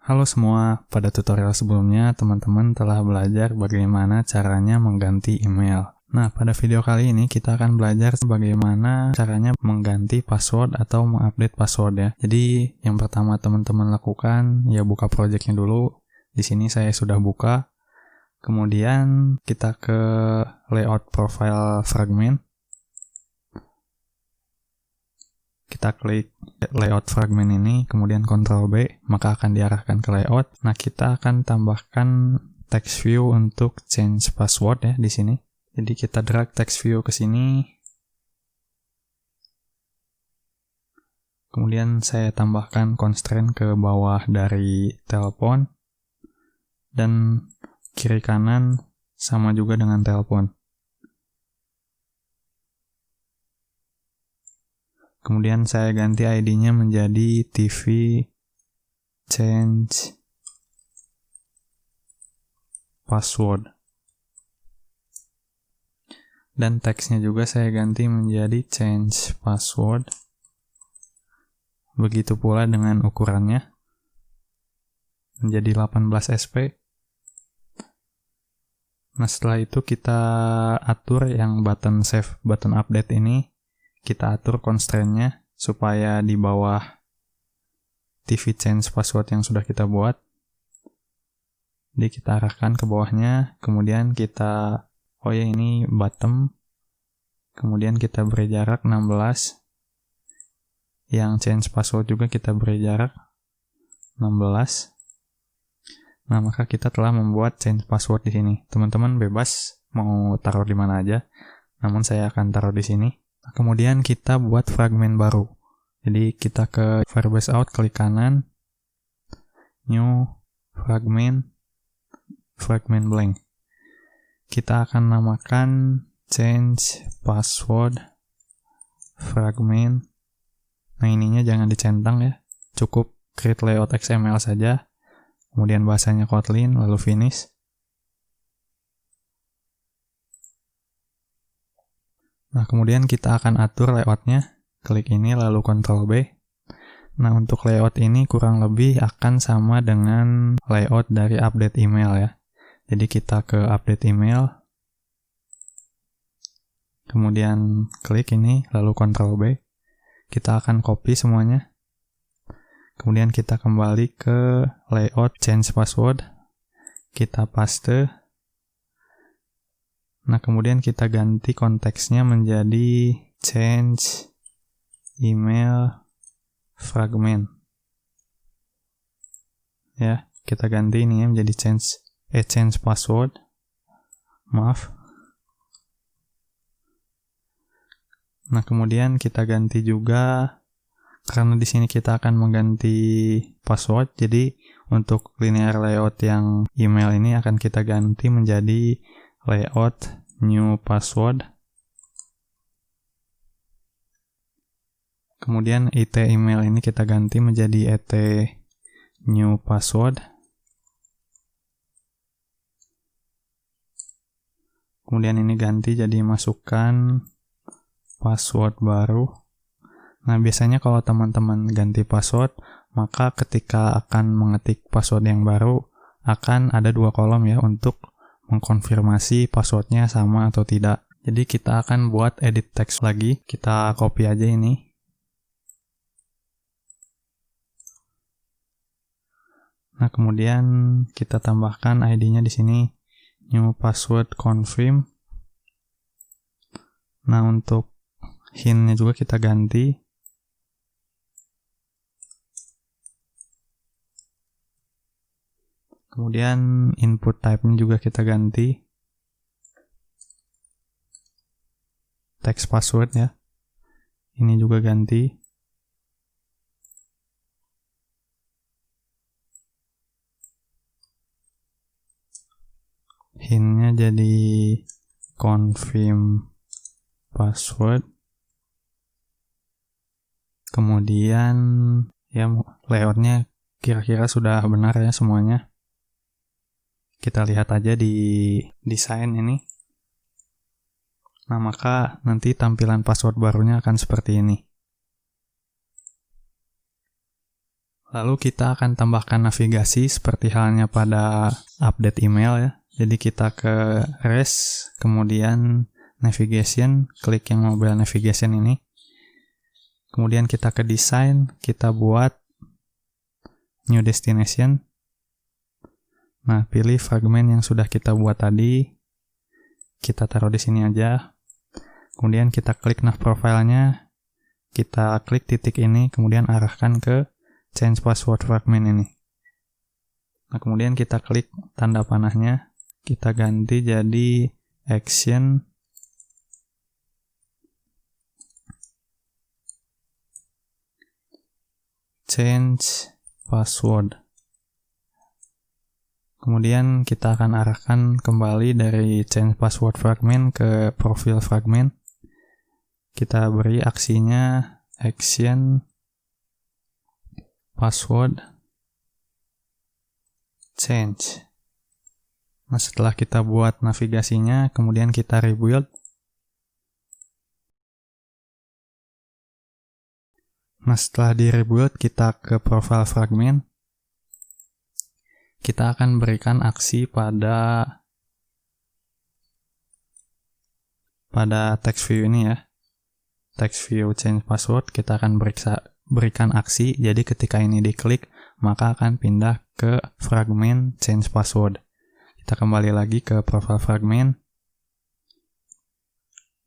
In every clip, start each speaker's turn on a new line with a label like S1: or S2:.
S1: Halo semua, pada tutorial sebelumnya teman-teman telah belajar bagaimana caranya mengganti email. Nah, pada video kali ini kita akan belajar bagaimana caranya mengganti password atau mengupdate password ya. Jadi, yang pertama teman-teman lakukan ya buka projectnya dulu. Di sini saya sudah buka. Kemudian kita ke layout profile fragment. Kita klik layout fragment ini, kemudian Ctrl B, maka akan diarahkan ke layout. Nah, kita akan tambahkan text view untuk change password ya di sini. Jadi kita drag text view ke sini. Kemudian saya tambahkan constraint ke bawah dari telepon dan kiri kanan sama juga dengan telepon. Kemudian saya ganti ID-nya menjadi TV change password. Dan teksnya juga saya ganti menjadi change password. Begitu pula dengan ukurannya. Menjadi 18 SP. Nah, setelah itu kita atur yang button save, button update ini. Kita atur constraint-nya supaya di bawah TV change password yang sudah kita buat. Jadi kita arahkan ke bawahnya, kemudian kita, ini bottom, kemudian kita beri jarak 16. Yang change password juga kita beri jarak 16. Nah, maka kita telah membuat change password di sini. Teman-teman bebas mau taruh di mana aja, namun saya akan taruh di sini. Kemudian kita buat fragment baru. Jadi kita ke Firebase Out, klik kanan, New, Fragment Blank. Kita akan namakan Change Password Fragment. Nah, ininya jangan dicentang ya. Cukup create layout XML saja. Kemudian bahasanya Kotlin, lalu finish. Nah, kemudian kita akan atur layoutnya. Klik ini lalu Ctrl B. Nah, untuk layout ini kurang lebih akan sama dengan layout dari update email ya. Jadi kita ke update email. Kemudian klik ini lalu Ctrl B. Kita akan copy semuanya. Kemudian kita kembali ke layout change password. Kita paste. Nah, kemudian kita ganti konteksnya menjadi change email fragment. Ya, kita ganti ini ya menjadi change password. Maaf. Nah, kemudian kita ganti juga karena di sini kita akan mengganti password. Jadi, untuk linear layout yang email ini akan kita ganti menjadi layout new password. Kemudian IT email ini kita ganti menjadi IT new password. Kemudian ini ganti jadi masukkan password baru. Nah, biasanya kalau teman-teman ganti password, maka ketika akan mengetik password yang baru akan ada 2 kolom ya untuk mengkonfirmasi passwordnya sama atau tidak. Jadi kita akan buat edit text lagi. Kita copy aja ini. Nah, kemudian kita tambahkan ID-nya di sini new password confirm. Nah, untuk hint-nya juga kita ganti. Kemudian input type-nya juga kita ganti. Text password ya. Ini juga ganti. Hint-nya jadi confirm password. Kemudian ya layoutnya kira-kira sudah benar ya semuanya. Kita lihat aja di desain ini. Nah, maka nanti tampilan password barunya akan seperti ini. Lalu kita akan tambahkan navigasi seperti halnya pada update email ya. Jadi kita ke res, kemudian navigation, klik yang mobile navigation ini. Kemudian kita ke design, kita buat new destination. Nah, pilih fragmen yang sudah kita buat tadi. Kita taruh di sini aja. Kemudian kita klik nav profile-nya. Kita klik titik ini, kemudian arahkan ke change password fragment ini. Nah, kemudian kita klik tanda panahnya. Kita ganti jadi action change password. Kemudian kita akan arahkan kembali dari change password fragment ke profil fragment. Kita beri aksinya action password change. Nah, setelah kita buat navigasinya, kemudian kita rebuild. Nah, setelah di rebuild, kita ke profile fragment. Kita akan berikan aksi pada text view ini ya. Text view change password, kita akan berikan aksi. Jadi ketika ini diklik, maka akan pindah ke fragment change password. Kita kembali lagi ke profile fragment.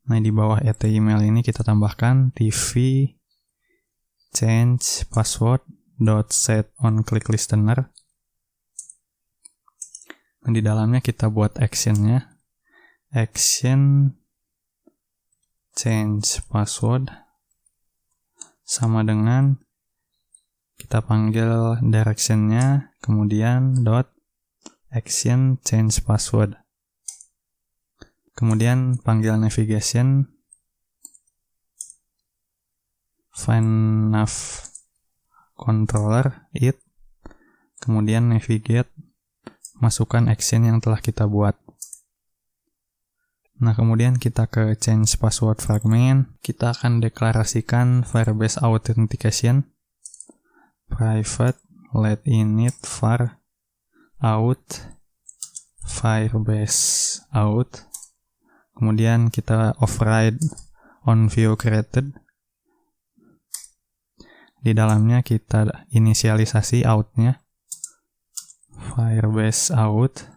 S1: Nah, di bawah email ini kita tambahkan tv change password .set on click listener. Nah, di dalamnya kita buat actionnya action change password sama dengan kita panggil directionnya, kemudian action change password, kemudian panggil navigation find nav controller it, kemudian navigate, masukkan action yang telah kita buat. Nah, kemudian kita ke change password fragment. Kita akan deklarasikan Firebase authentication private let init var out Firebase out. Kemudian kita override on view created. Di dalamnya kita inisialisasi out-nya Firebase out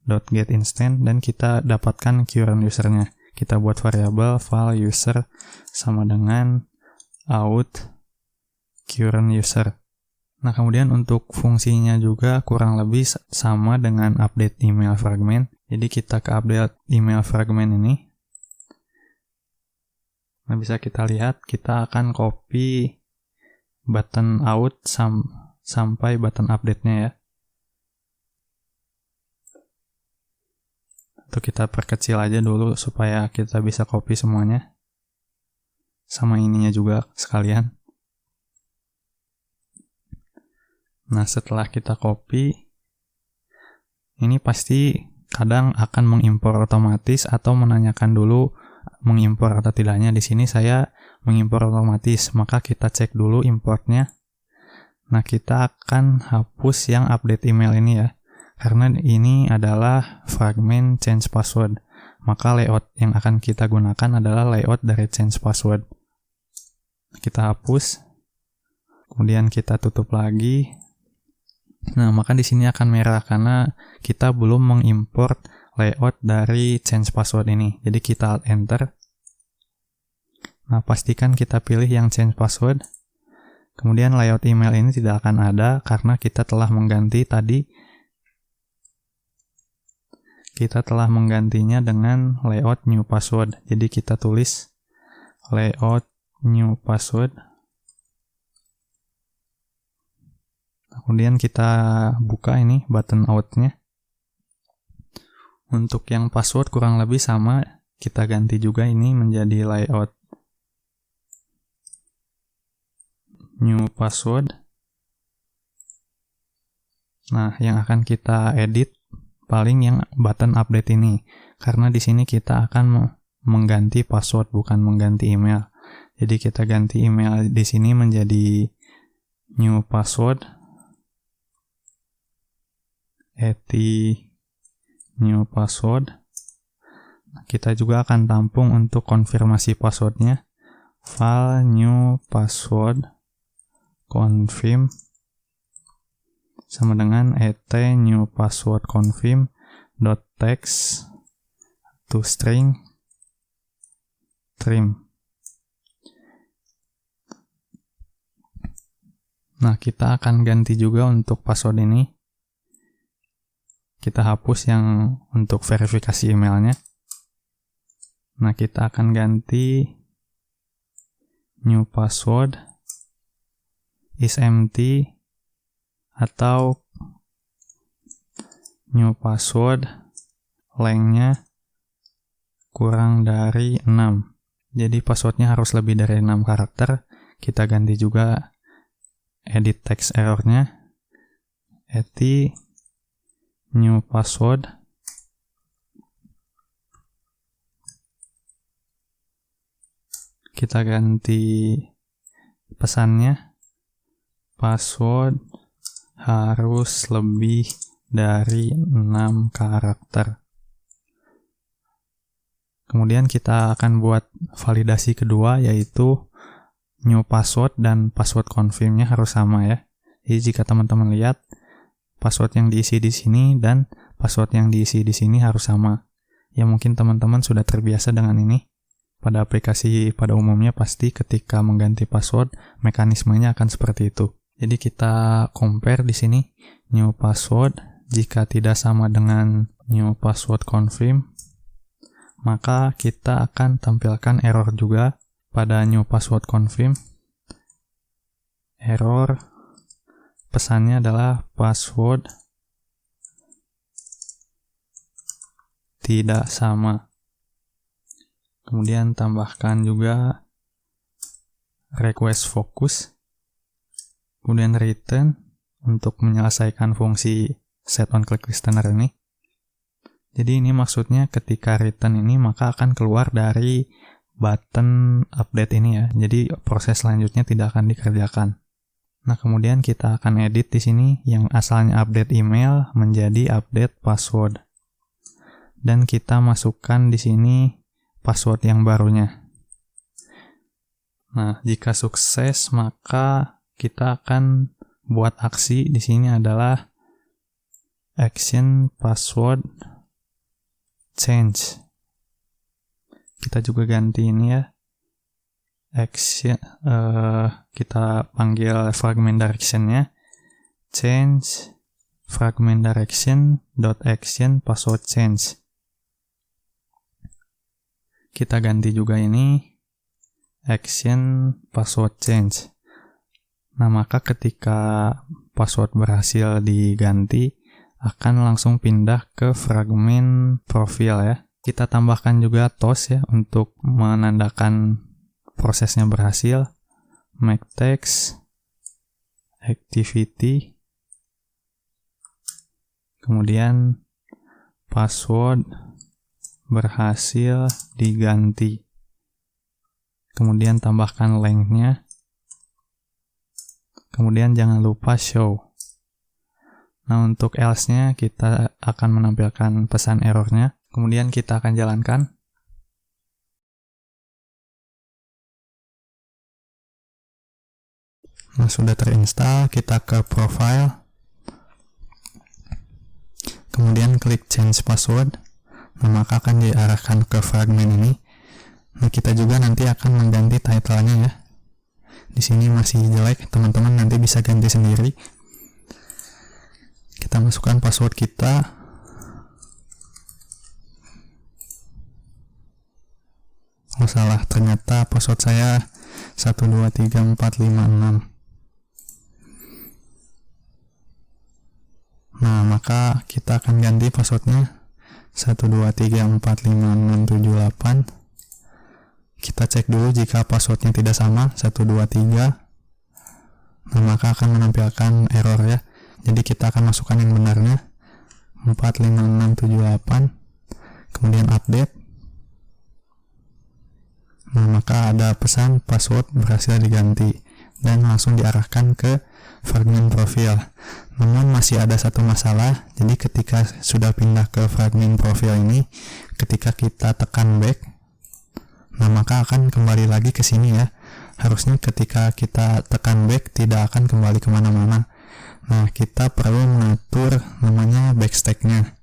S1: .get instant dan kita dapatkan current usernya. Kita buat variabel file user sama dengan out current user. Nah, kemudian untuk fungsinya juga kurang lebih sama dengan update email fragment. Jadi kita ke update email fragment ini. Nah, bisa kita lihat kita akan copy button out sampai button update-nya ya. Itu kita perkecil aja dulu supaya kita bisa copy semuanya. Sama ininya juga sekalian. Nah, setelah kita copy, ini pasti kadang akan mengimpor otomatis atau menanyakan dulu mengimpor atau tidaknya. Di sini saya mengimpor otomatis, maka kita cek dulu importnya. Nah, kita akan hapus yang update email ini ya. Karena ini adalah fragment change password, maka layout yang akan kita gunakan adalah layout dari change password. Kita hapus, kemudian kita tutup lagi. Nah, maka di sini akan merah karena kita belum mengimport layout dari change password ini. Jadi kita alt enter. Nah, pastikan kita pilih yang change password. Kemudian layout email ini tidak akan ada karena kita telah mengganti tadi. Kita telah menggantinya dengan layout new password. Jadi kita tulis layout new password. Kemudian kita buka ini button out-nya. Untuk yang password kurang lebih sama. Kita ganti juga ini menjadi layout new password. Nah, yang akan kita edit paling yang button update ini, karena di sini kita akan mengganti password bukan mengganti email. Jadi kita ganti email di sini menjadi new password, new password. Kita juga akan tampung untuk konfirmasi passwordnya, file new password confirm sama dengan new password confirm .text to string trim. Nah, kita akan ganti juga untuk password ini. Kita hapus yang untuk verifikasi emailnya. Nah, kita akan ganti new password is empty atau new password lengthnya kurang dari 6. Jadi passwordnya harus lebih dari 6 karakter. Kita ganti juga edit text errornya, new password kita ganti pesannya, password harus lebih dari 6 karakter. Kemudian kita akan buat validasi kedua, yaitu new password dan password confirm-nya harus sama ya. Jadi jika teman-teman lihat password yang diisi di sini dan password yang diisi di sini harus sama. Ya mungkin teman-teman sudah terbiasa dengan ini. Pada aplikasi pada umumnya pasti ketika mengganti password mekanismenya akan seperti itu. Jadi kita compare di sini new password jika tidak sama dengan new password confirm, maka kita akan tampilkan error juga pada new password confirm. Error pesannya adalah password tidak sama. Kemudian tambahkan juga request focus. Kemudian return untuk menyelesaikan fungsi set on click listener ini. Jadi ini maksudnya ketika return ini maka akan keluar dari button update ini ya. Jadi proses selanjutnya tidak akan dikerjakan. Nah, kemudian kita akan edit di sini yang asalnya update email menjadi update password. Dan kita masukkan di sini password yang barunya. Nah, jika sukses maka kita akan buat aksi di sini adalah action password change. Kita juga ganti ini ya. Action kita panggil fragment direction-nya change fragment direction.action password change. Kita ganti juga ini action password change. Nah, maka ketika password berhasil diganti akan langsung pindah ke fragment profile ya. Kita tambahkan juga toast ya untuk menandakan prosesnya berhasil. Make text activity. Kemudian password berhasil diganti. Kemudian tambahkan length-nya. Kemudian jangan lupa show. Nah, untuk else-nya kita akan menampilkan pesan errornya. Kemudian kita akan jalankan. Nah, sudah terinstall, kita ke profile. Kemudian klik change password. Nah, maka akan diarahkan ke fragment ini. Nah, kita juga nanti akan mengganti title-nya ya. Di sini masih jelek, teman-teman nanti bisa ganti sendiri. Kita masukkan password kita. Oh salah, ternyata password saya 123456. Nah, maka kita akan ganti passwordnya 12345678. Kita cek dulu jika passwordnya tidak sama 123. Nah, maka akan menampilkan error ya. Jadi kita akan masukkan yang benarnya 45678. Kemudian update. Nah, maka ada pesan password berhasil diganti dan langsung diarahkan ke fragment profil. Namun masih ada satu masalah, jadi ketika sudah pindah ke fragment profil ini, ketika kita tekan back, nah maka akan kembali lagi ke sini ya. Harusnya ketika kita tekan back tidak akan kembali kemana-mana. Nah, kita perlu mengatur namanya backstack-nya.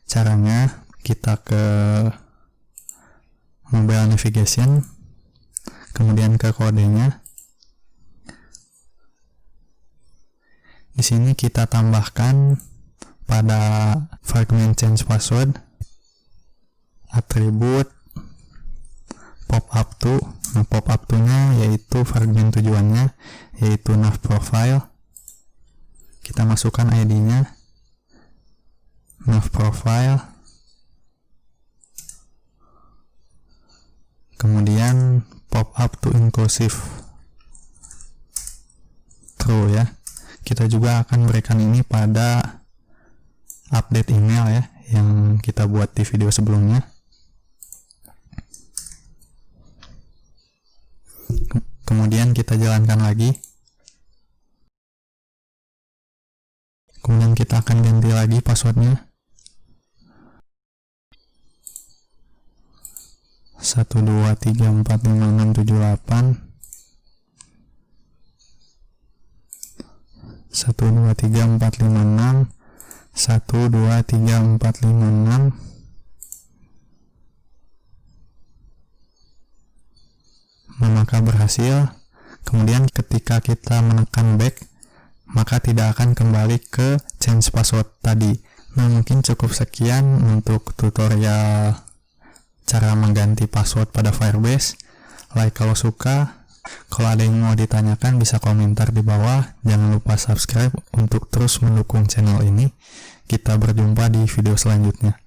S1: Caranya kita ke mobile navigation, kemudian ke kodenya. Di sini kita tambahkan pada fragment change password atribut pop up to. Nah, pop up to-nya yaitu fragment tujuannya, yaitu nav profile. Kita masukkan ID-nya, nav profile, kemudian pop up to inclusive true ya. Kita juga akan berikan ini pada update email ya, yang kita buat di video sebelumnya. Kemudian kita jalankan lagi. Kemudian kita akan ganti lagi passwordnya. 123456781234567 1234566. Maka berhasil. Kemudian ketika kita menekan back, maka tidak akan kembali ke change password tadi. Nah, mungkin cukup sekian untuk tutorial cara mengganti password pada Firebase. Like kalau suka. Kalau ada yang mau ditanyakan bisa komentar di bawah. Jangan lupa subscribe untuk terus mendukung channel ini. Kita berjumpa di video selanjutnya.